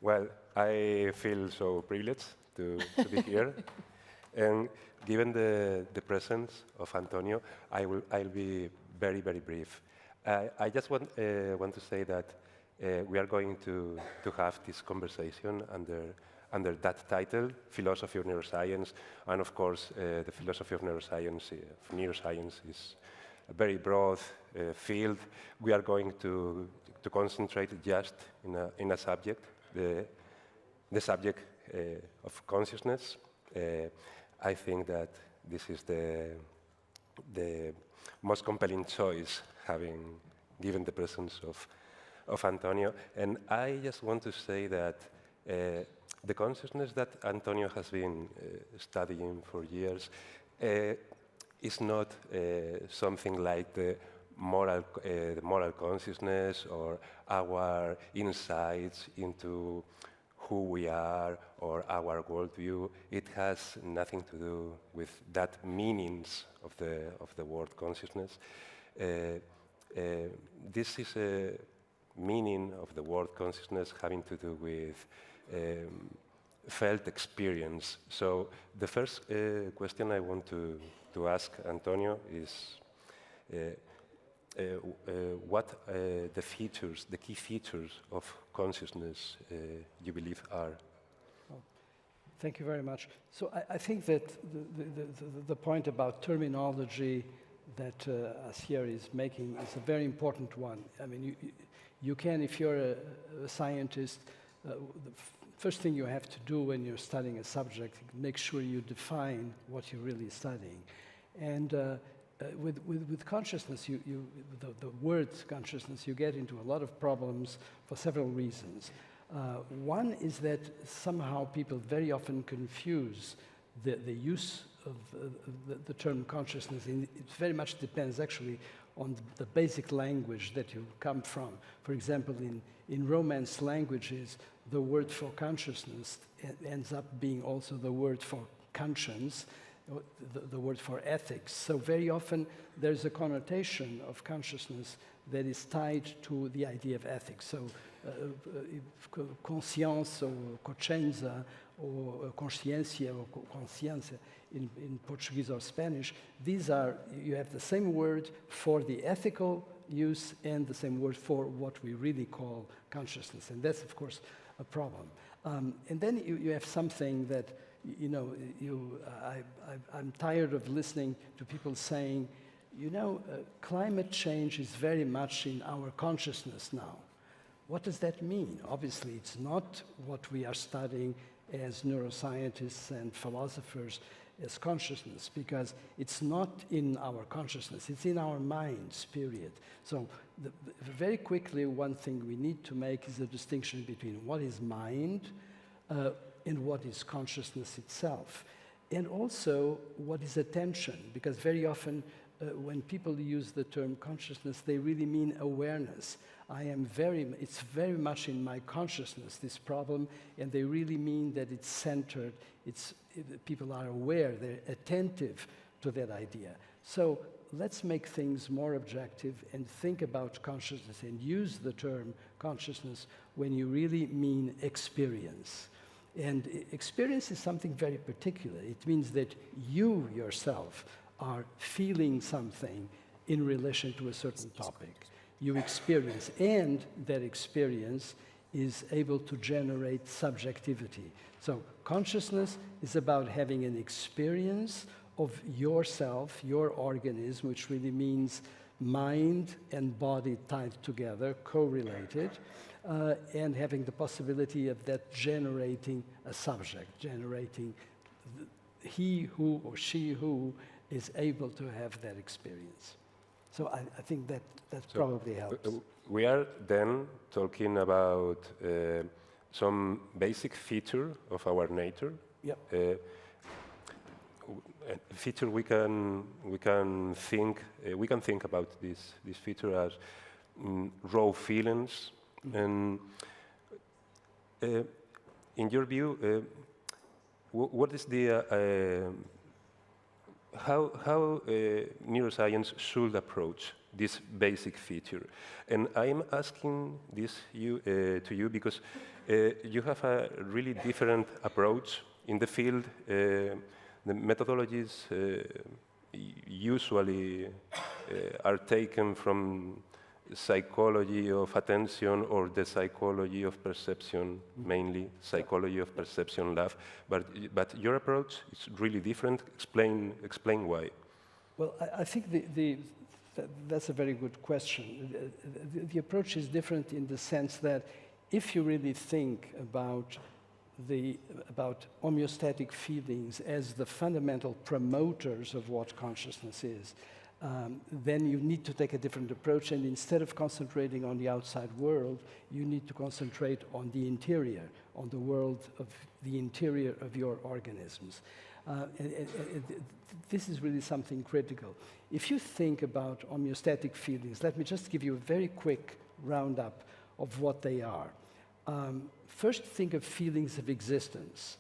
Well, I feel so privileged to be here. And given the presence of Antonio, I'll be very, very brief. I just want to say that we are going to have this conversation under that title, Philosophy of Neuroscience. And of course, the philosophy of neuroscience is a very broad field. We are going to concentrate just in a subject, the subject of consciousness. I think that this is the most compelling choice, having given the presence of Antonio. And I just want to say that the consciousness that Antonio has been studying for years is not something like the moral consciousness or our insights into who we are or our worldview. It has nothing to do with that meanings of the word consciousness. This is a meaning of the word consciousness having to do with felt experience. So the first question I want to ask Antonio is what the key features of consciousness you believe are? Thank you very much. So I think that the point about terminology that Asier is making is a very important one. I mean, you can, if you're a scientist, the first thing you have to do when you're studying a subject, make sure you define what you're really studying. And with consciousness, the word consciousness, you get into a lot of problems for several reasons. One is that somehow people very often confuse the use of the term consciousness. It very much depends actually on the basic language that you come from. For example, in Romance languages, the word for consciousness ends up being also the word for conscience, the word for ethics. So very often there's a connotation of consciousness that is tied to the idea of ethics. So conscience or consciência or consciência or consciência in Portuguese or Spanish, these are, you have the same word for the ethical use and the same word for what we really call consciousness. And that's, of course, a problem. And then you have something that, you know, I'm tired of listening to people saying, you know, climate change is very much in our consciousness now. What does that mean? Obviously, it's not what we are studying as neuroscientists and philosophers as consciousness, because it's not in our consciousness, it's in our minds, period. So very quickly, one thing we need to make is a distinction between what is mind and what is consciousness itself. And also, what is attention, because very often when people use the term consciousness, they really mean awareness. It's very much in my consciousness, this problem, and they really mean that it's centered, people are aware, they're attentive to that idea. So let's make things more objective and think about consciousness and use the term consciousness when you really mean experience. And experience is something very particular. It means that you yourself are feeling something in relation to a certain topic. You experience, and that experience is able to generate subjectivity. So consciousness is about having an experience of yourself, your organism, which really means mind and body tied together, correlated, and having the possibility of that generating a subject, generating he who or she who is able to have that experience. So I think that probably helps. We are then talking about some basic feature of our nature. Yep. Feature we can think about this feature as raw feelings. And in your view, what is the how neuroscience should approach this basic feature. And I'm asking this to you because you have a really different approach in the field. The methodologies usually are taken from psychology of attention or the psychology of perception, mainly psychology of perception lab. But your approach is really different. Explain why. Well, I think that's a very good question. The approach is different in the sense that if you really think about homeostatic feelings as the fundamental promoters of what consciousness is, then you need to take a different approach, and instead of concentrating on the outside world, you need to concentrate on the interior, on the world of the interior of your organisms. This is really something critical. If you think about homeostatic feelings, let me just give you a very quick roundup of what they are. First, think of feelings of existence,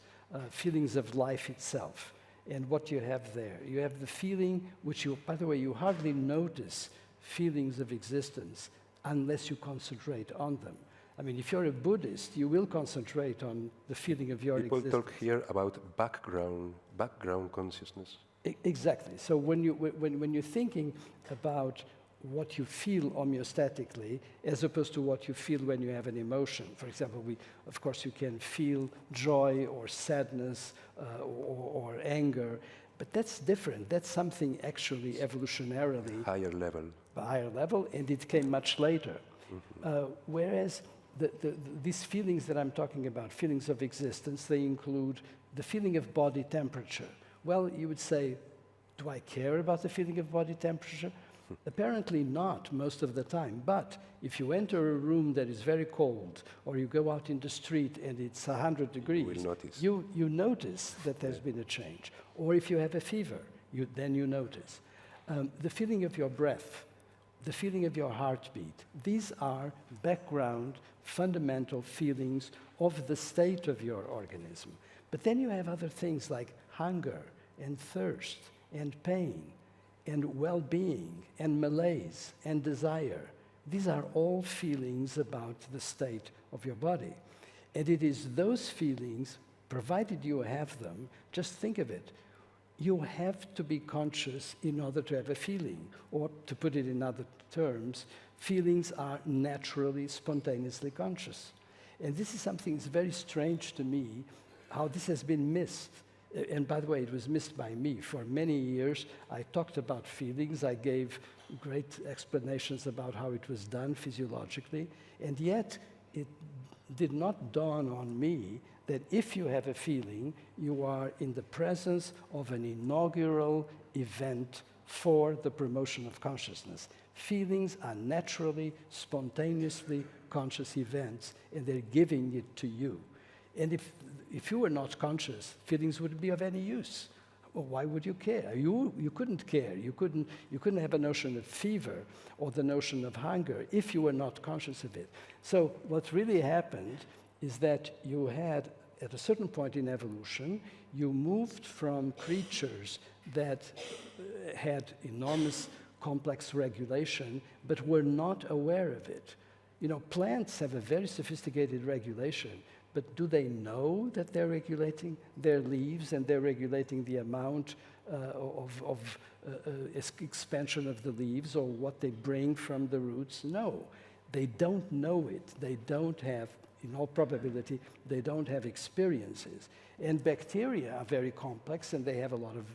feelings of life itself. And what you have there. You have the feeling, which you, by the way, you hardly notice feelings of existence unless you concentrate on them. I mean, if you're a Buddhist, you will concentrate on the feeling of your existence. People talk here about background consciousness. Exactly. So when you're thinking about what you feel homeostatically, as opposed to what you feel when you have an emotion. For example, of course, you can feel joy or sadness or anger, but that's different. That's something actually evolutionarily higher level, and it came much later. Whereas these feelings that I'm talking about, feelings of existence, they include the feeling of body temperature. Well, you would say, do I care about the feeling of body temperature? Apparently not most of the time, but if you enter a room that is very cold, or you go out in the street and it's 100 degrees, you notice that there's been a change. Or if you have a fever, then you notice. The feeling of your breath, the feeling of your heartbeat, these are background, fundamental feelings of the state of your organism. But then you have other things like hunger and thirst and pain and well-being, and malaise, and desire. These are all feelings about the state of your body. And it is those feelings, provided you have them, just think of it, you have to be conscious in order to have a feeling. Or to put it in other terms, feelings are naturally, spontaneously conscious. And this is something that's very strange to me, how this has been missed. And by the way, it was missed by me. For many years, I talked about feelings. I gave great explanations about how it was done physiologically. And yet, it did not dawn on me that if you have a feeling, you are in the presence of an inaugural event for the promotion of consciousness. Feelings are naturally, spontaneously conscious events, and they're giving it to you. And if you were not conscious, feelings wouldn't be of any use. Well, why would you care? You couldn't care. You couldn't have a notion of fever or the notion of hunger if you were not conscious of it. So what really happened is that you had, at a certain point in evolution, you moved from creatures that had enormous complex regulation but were not aware of it. You know, plants have a very sophisticated regulation, but do they know that they're regulating their leaves and they're regulating the amount of expansion of the leaves or what they bring from the roots? No, they don't know it. They don't have, in all probability, they don't have experiences. And bacteria are very complex and they have a lot of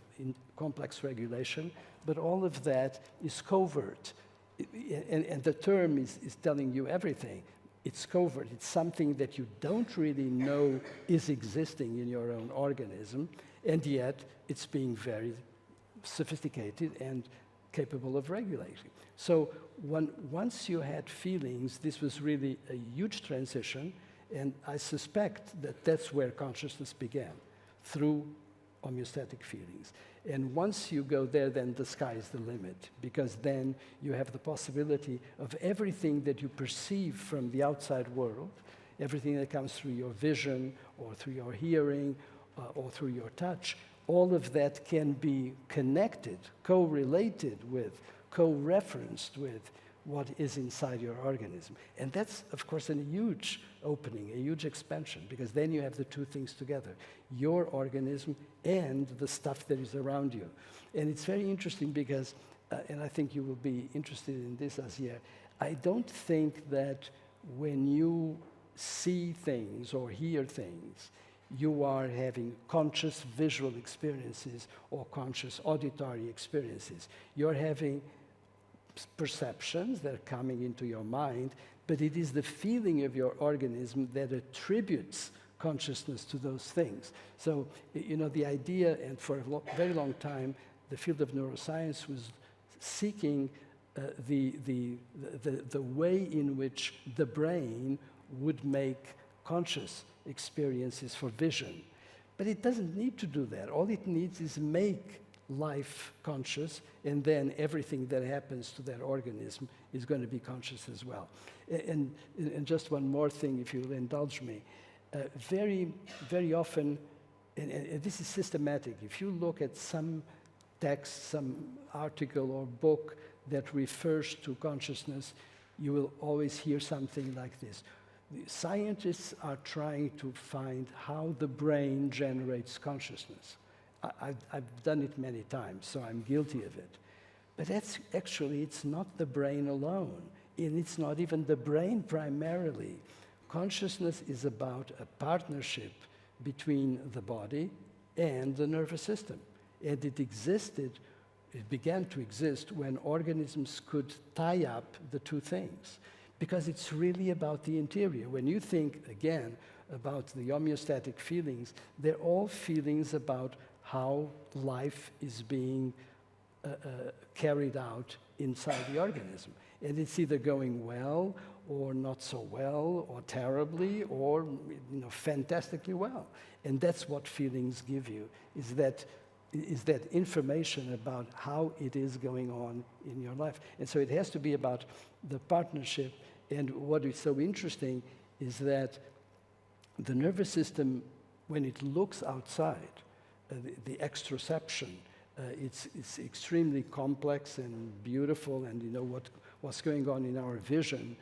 complex regulation, but all of that is covert. And the term is telling you everything. It's covert. It's something that you don't really know is existing in your own organism, and yet it's being very sophisticated and capable of regulating. So once you had feelings, this was really a huge transition, and I suspect that that's where consciousness began, through homeostatic feelings. And once you go there, then the sky is the limit, because then you have the possibility of everything that you perceive from the outside world, everything that comes through your vision or through your hearing or through your touch, all of that can be connected, correlated with, co-referenced with what is inside your organism. And that's, of course, a huge opening, a huge expansion, because then you have the two things together, your organism and the stuff that is around you. And it's very interesting because, and I think you will be interested in this, Asier, I don't think that when you see things or hear things, you are having conscious visual experiences or conscious auditory experiences. You're having perceptions that are coming into your mind, but it is the feeling of your organism that attributes consciousness to those things. So, you know, the idea, and for a very long time, the field of neuroscience was seeking the way in which the brain would make conscious experiences for vision. But it doesn't need to do that. All it needs is make life conscious, and then everything that happens to that organism is going to be conscious as well. And just one more thing, if you'll indulge me. Very, very often, and this is systematic, if you look at some text, some article or book that refers to consciousness, you will always hear something like this. Scientists are trying to find how the brain generates consciousness. I've done it many times, so I'm guilty of it. But that's actually, it's not the brain alone, and it's not even the brain primarily. Consciousness is about a partnership between the body and the nervous system. And it began to exist when organisms could tie up the two things, because it's really about the interior. When you think, again, about the homeostatic feelings, they're all feelings about how life is being carried out inside the organism. And it's either going well or not so well, or terribly, or fantastically well. And that's what feelings give you, is that information about how it is going on in your life. And so it has to be about the partnership. And what is so interesting is that the nervous system, when it looks outside, the exteroception, it's extremely complex and beautiful, and you know what's going on in our vision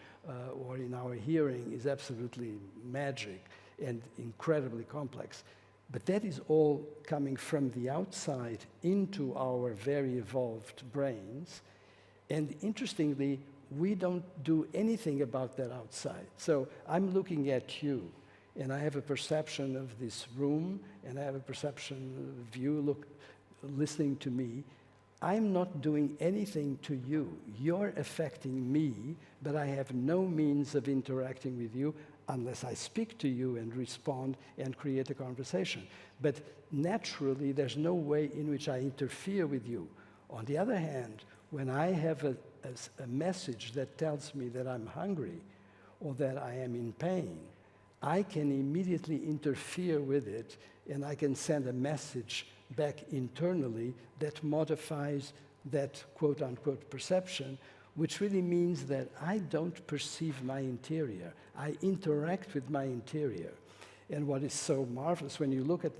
or in our hearing is absolutely magic and incredibly complex. But that is all coming from the outside into our very evolved brains. And interestingly, we don't do anything about that outside. So I'm looking at you, and I have a perception of this room, and I have a perception of you listening to me. I'm not doing anything to you. You're affecting me, but I have no means of interacting with you unless I speak to you and respond and create a conversation. But naturally, there's no way in which I interfere with you. On the other hand, when I have a message that tells me that I'm hungry or that I am in pain, I can immediately interfere with it, and I can send a message back internally that modifies that quote-unquote perception, which really means that I don't perceive my interior. I interact with my interior. And what is so marvelous when you look at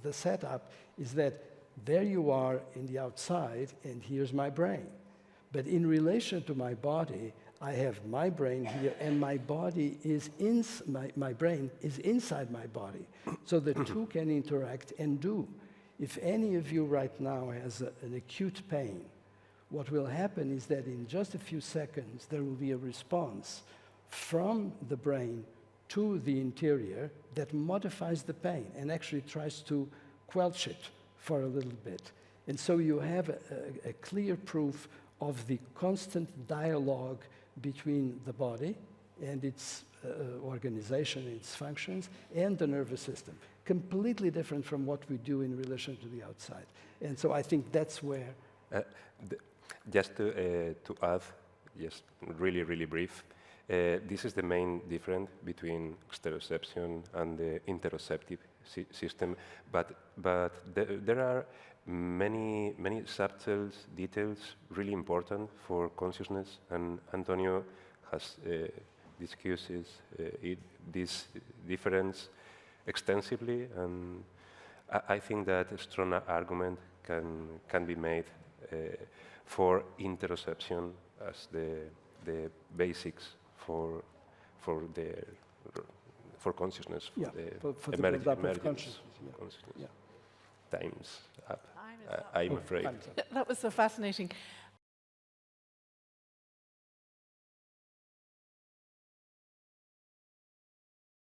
the setup is that there you are in the outside, and here's my brain. But in relation to my body, I have my brain here, and my body is my brain is inside my body. So the two can interact and do. If any of you right now has an acute pain, what will happen is that in just a few seconds, there will be a response from the brain to the interior that modifies the pain and actually tries to quench it for a little bit. And so you have a clear proof of the constant dialogue between the body and its organization, its functions, and the nervous system. Completely different from what we do in relation to the outside. And so I think that's where... Just to add, just really, really brief, this is the main difference between exteroception and the interoceptive system, but there are many subtle details really important for consciousness, and Antonio has discussed this difference extensively, and I think that a strong argument can be made for interoception as the basics for consciousness, for Yeah, the for the build-up of consciousness. Yeah. consciousness. Yeah. Time's up. Time is up. I'm afraid. Time's up. That was so fascinating.